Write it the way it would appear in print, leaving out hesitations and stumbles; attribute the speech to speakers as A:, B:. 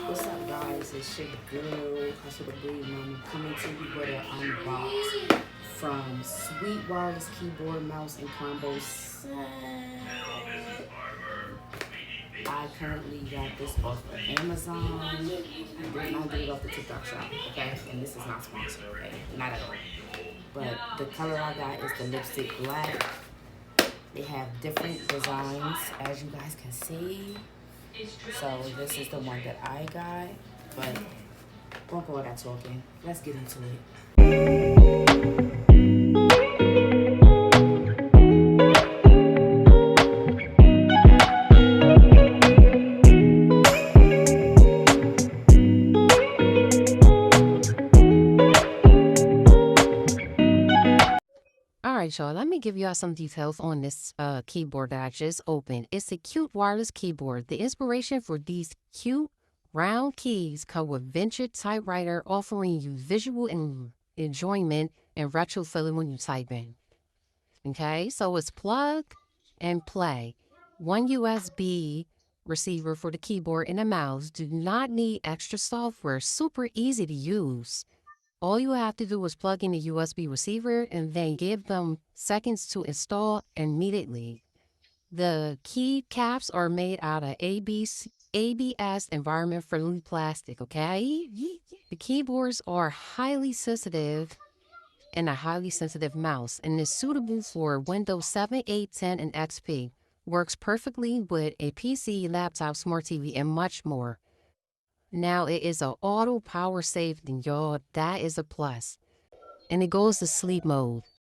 A: What's up, guys? It's your girl, Hustle the Breed Mama, coming to you with an unbox from Sweet Wireless Keyboard, Mouse, and Combo Set. I currently got this off of Amazon. I did not get it off the TikTok shop, okay? And this is not sponsored, okay? Not at all. But the color I got is the lipstick black. They have different designs, as you guys can see. So this is the one that I got, but won't go without talking. Let's get into it.
B: All right, y'all, let me give y'all some details on this keyboard that I just opened. It's a cute wireless keyboard. The inspiration for these cute round keys come with Venture Typewriter, offering you visual enjoyment and retro feeling when you type in. Okay, so it's plug and play. One USB receiver for the keyboard and the mouse. Do not need extra software. Super easy to use. All you have to do is plug in the USB receiver and then give them seconds to install immediately. The key caps are made out of ABS environment-friendly plastic, okay? The keyboards are highly sensitive and a highly sensitive mouse and is suitable for Windows 7, 8, 10, and XP. Works perfectly with a PC, laptop, smart TV, and much more. Now, it is an auto power saving, y'all. That is a plus. And it goes to sleep mode.